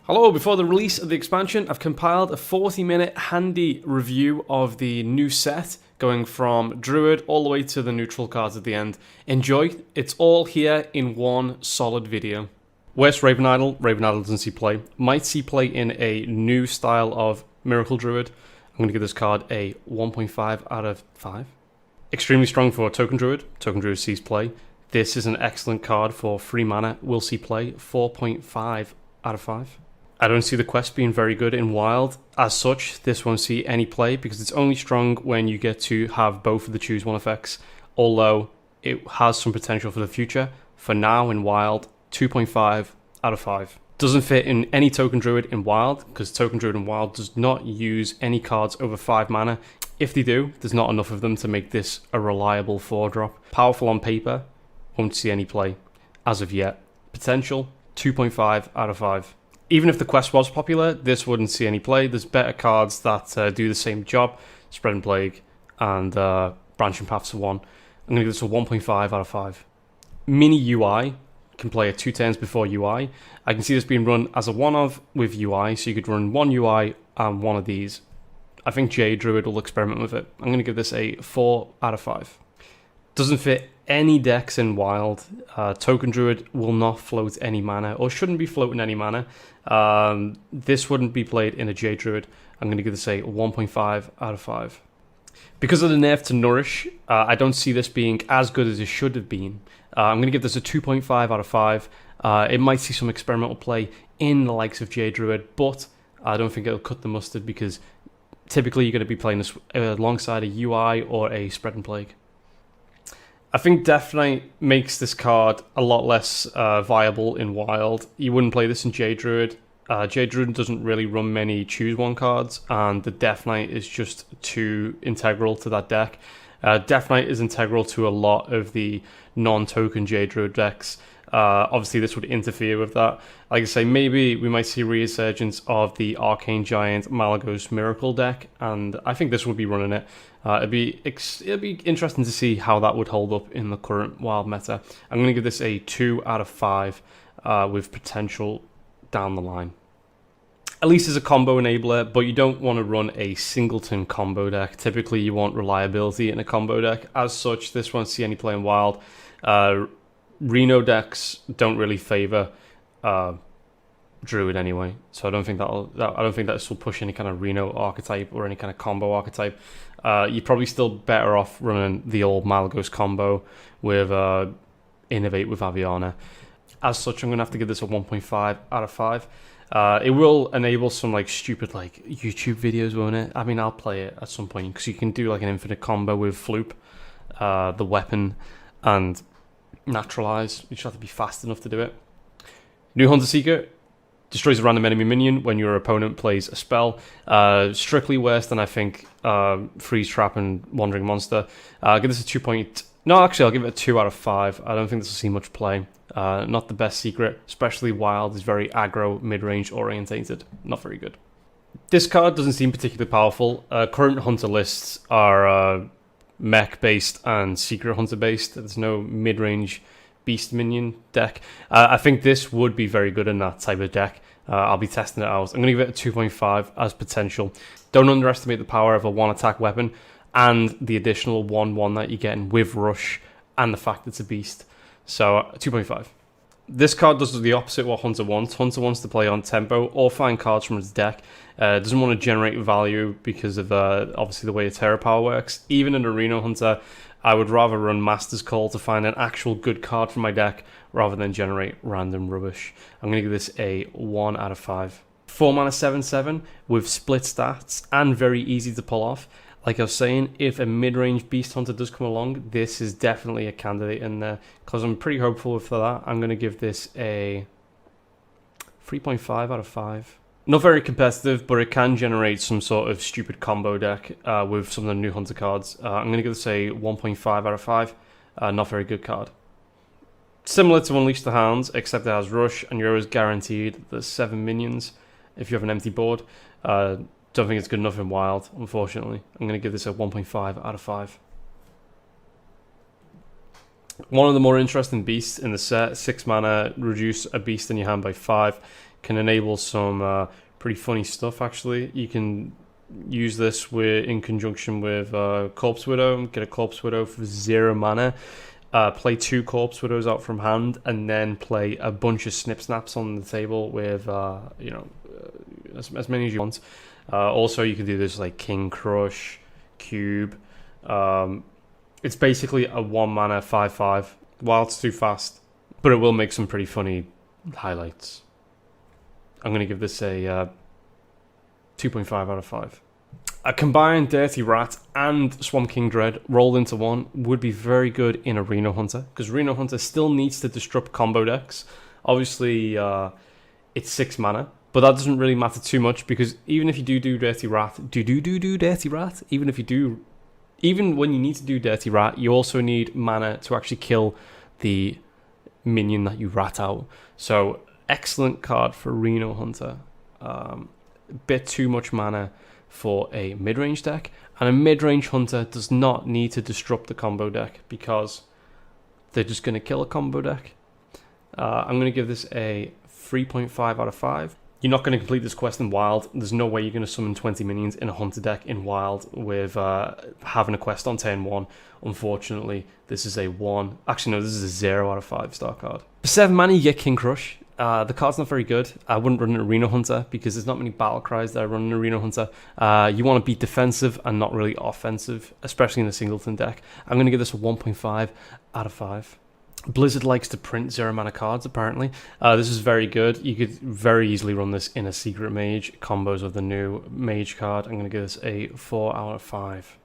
Hello, before the release of the expansion, I've compiled a 40-minute handy review of the new set, going from Druid all the way to the neutral cards at the end. Enjoy, it's all here in one solid video. Where's Raven Idol? Raven Idol doesn't see play. Might see play in a new style of Miracle Druid. I'm going to give this card a 1.5 out of 5. Extremely strong for Token Druid. Token Druid sees play. This is an excellent card for 3 mana, will see play, 4.5 out of 5. I don't see the quest being very good in Wild. As such, this won't see any play because it's only strong when you get to have both of the choose one effects, although it has some potential for the future. For now in Wild, 2.5 out of 5. Doesn't fit in any Token Druid in Wild because Token Druid in Wild does not use any cards over 5 mana. If they do, there's not enough of them to make this a reliable 4-drop. Powerful on paper, won't see any play as of yet. Potential, 2.5 out of 5. Even if the quest was popular, this wouldn't see any play. There's better cards that do the same job. Spread and Plague and Branching Paths for 1. I'm going to give this a 1.5 out of 5. Mini UI can play at 2 turns before UI. I can see this being run as a one-of with UI, so you could run one UI and one of these. I think J Druid will experiment with it. I'm going to give this a 4 out of 5. Doesn't fit any decks in Wild. Token Druid will not float any mana, or shouldn't be floating any mana. This wouldn't be played in a J Druid. I'm going to give this a 1.5 out of 5. Because of the nerf to Nourish, I don't see this being as good as it should have been. I'm going to give this a 2.5 out of 5. It might see some experimental play in the likes of J Druid, but I don't think it'll cut the mustard because typically you're going to be playing this alongside a UI or a Spread and Plague. I think Death Knight makes this card a lot less viable in Wild. You wouldn't play this in J Druid. J Druid doesn't really run many choose one cards, and the Death Knight is just too integral to that deck. Death Knight is integral to a lot of the non-token J Druid decks. Obviously, this would interfere with that. Like I say, maybe we might see resurgence of the Arcane Giant Malagos Miracle deck, and I think this would be running it. It'd be interesting to see how that would hold up in the current Wild meta. I'm going to give this a 2 out of 5 with potential down the line. At least as a combo enabler, but you don't want to run a singleton combo deck. Typically, you want reliability in a combo deck. As such, this won't see any play in Wild. Reno decks don't really favor Druid anyway, so I don't think that this will push any kind of Reno archetype or any kind of combo archetype. You're probably still better off running the old Malagos combo with Innovate with Aviana. As such, I'm gonna have to give this a 1.5 out of 5. It will enable some stupid YouTube videos, won't it? I mean, I'll play it at some point because you can do an infinite combo with Floop, the weapon, and Naturalize. You just have to be fast enough to do it. New Hunter Seeker destroys a random enemy minion when your opponent plays a spell. Strictly worse than I think Freeze Trap and Wandering Monster. I'll give this a 2. No, actually, I'll give it a 2 out of 5. I don't think this will see much play. Not the best secret, especially Wild is very aggro, mid-range orientated. Not very good. This card doesn't seem particularly powerful. Current Hunter lists are mech based and secret hunter based. There's no mid-range beast minion deck. I think this would be very good in that type of deck. I'll be testing it out. I'm going to give it a 2.5 as potential. Don't underestimate the power of a 1-attack weapon and the additional 1/1 that you're getting with Rush and the fact it's a beast. So 2.5. This card does the opposite of what Hunter wants. Hunter wants to play on tempo or find cards from his deck. Doesn't want to generate value because of obviously the way a Terra Power works. Even in a Reno Hunter, I would rather run Master's Call to find an actual good card from my deck rather than generate random rubbish. I'm going to give this a 1 out of 5. 4 mana 7/7 with split stats and very easy to pull off. Like I was saying, if a mid-range Beast Hunter does come along, this is definitely a candidate in there because I'm pretty hopeful for that. I'm going to give this a 3.5 out of 5. Not very competitive, but it can generate some sort of stupid combo deck with some of the new Hunter cards. I'm going to give this a 1.5 out of 5. Not very good card. Similar to Unleash the Hounds, except it has Rush, and you're always guaranteed the 7 minions if you have an empty board. Don't think it's good enough in Wild, unfortunately. I'm going to give this a 1.5 out of 5. One of the more interesting beasts in the set, 6 mana, reduce a beast in your hand by 5. can enable some pretty funny stuff, actually. You can use this in conjunction with Corpse Widow, get a Corpse Widow for 0 mana, play 2 Corpse Widows out from hand, and then play a bunch of Snip Snaps on the table with, as many as you want. Also, you can do this like King Crush, Cube. It's basically a 1 mana 5/5. Wild's too fast, but it will make some pretty funny highlights. I'm going to give this a 2.5 out of 5. A combined Dirty Rat and Swamp King Dread rolled into one would be very good in a Reno Hunter, because Reno Hunter still needs to disrupt combo decks. Obviously, it's 6 mana, but that doesn't really matter too much, because even if you do Dirty Rat, even when you need to do Dirty Rat, you also need mana to actually kill the minion that you rat out. So, excellent card for Reno Hunter. Bit too much mana for a mid-range deck, and a mid-range hunter does not need to disrupt the combo deck because they're just going to kill a combo deck. I'm going to give this a 3.5 out of 5. You're not going to complete this quest in Wild. There's no way you're going to summon 20 minions in a hunter deck in Wild with having a quest on turn 1. Unfortunately, this is a 1. Actually, no, this is a 0 out of 5 star card. For 7 mana, you get King Crush. The card's not very good. I wouldn't run an Arena Hunter because there's not many battle cries that I run an Arena Hunter. You want to be defensive and not really offensive, especially in a singleton deck. I'm going to give this a 1.5 out of 5. Blizzard likes to print 0 mana cards, apparently. This is very good. You could very easily run this in a Secret Mage, combos of the new Mage card. I'm going to give this a 4 out of 5.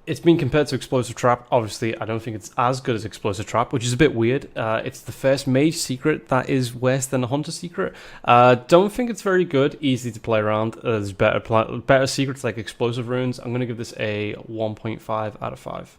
It's been compared to Explosive Trap. Obviously, I don't think it's as good as Explosive Trap, which is a bit weird. It's the first Mage secret that is worse than a Hunter secret. Don't think it's very good. Easy to play around. There's better secrets like Explosive Runes. I'm going to give this a 1.5 out of 5.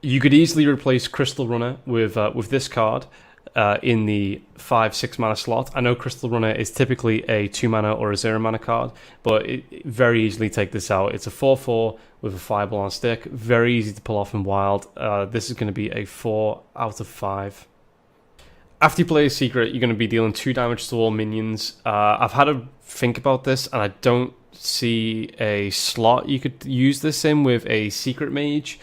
You could easily replace Crystal Runner with this card in the 5-6 mana slot. I know Crystal Runner is typically a 2 mana or a 0 mana card, but it very easily take this out. It's a 4/4 with a Fireball on stick. Very easy to pull off in Wild. This is going to be a 4 out of 5. After you play a secret, you're going to be dealing 2 damage to all minions. I've had to think about this, and I don't see a slot you could use this in with a Secret Mage.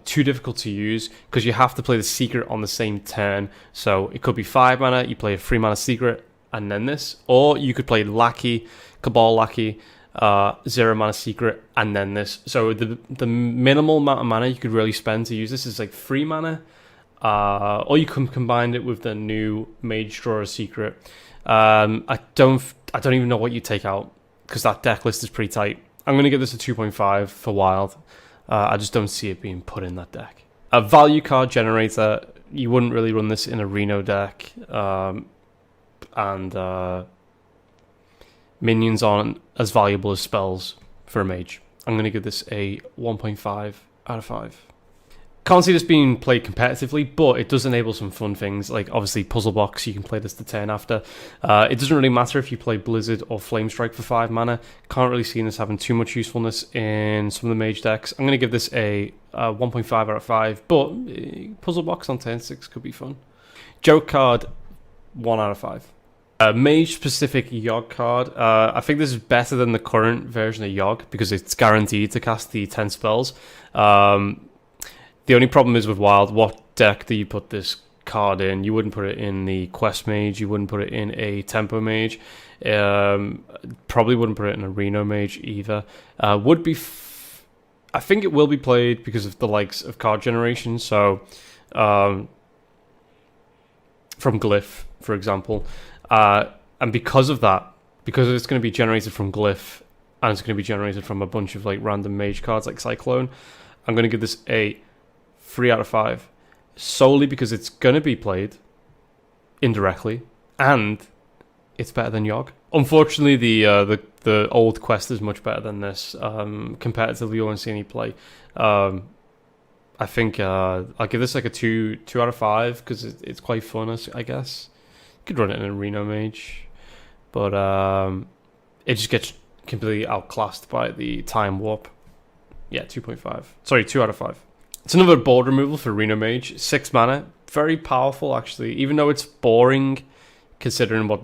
Too difficult to use because you have to play the secret on the same turn. So it could be 5 mana, you play a 3 mana secret and then this, or you could play Lackey, Cabal Lackey, 0 mana secret and then this. So the minimal amount of mana you could really spend to use this is like 3 mana, or you can combine it with the new Mage Drawer secret. I don't even know what you take out because that deck list is pretty tight. I'm going to give this a 2.5 for Wild. I just don't see it being put in that deck. A value card generator, you wouldn't really run this in a Reno deck. And minions aren't as valuable as spells for a mage. I'm going to give this a 1.5 out of 5. Can't see this being played competitively, but it does enable some fun things, like obviously Puzzle Box, you can play this the turn after. It doesn't really matter if you play Blizzard or Flame Strike for 5 mana. Can't really see this having too much usefulness in some of the mage decks. I'm going to give this a 1.5 out of 5, but Puzzle Box on turn 6 could be fun. Joke card, 1 out of 5. Mage-specific Yogg card. I think this is better than the current version of Yogg because it's guaranteed to cast the 10 spells. The only problem is with Wild, what deck do you put this card in? You wouldn't put it in the Quest Mage, you wouldn't put it in a Tempo Mage, probably wouldn't put it in a Reno Mage either. I think it will be played because of the likes of card generation, so from Glyph, for example. And because of that, because it's going to be generated from Glyph, and it's going to be generated from a bunch of like random Mage cards like Cyclone, I'm going to give this a 3 out of 5, solely because it's going to be played indirectly, and it's better than Yogg. Unfortunately, the old quest is much better than this. Competitively, you won't see any play. I think I'll give this like a 2 out of 5 because it's quite fun, I guess. You could run it in a Reno Mage, but it just gets completely outclassed by the Time Warp. Yeah, 2.5. Sorry, 2 out of 5. It's another board removal for Reno Mage. 6 mana. Very powerful, actually. Even though it's boring, considering what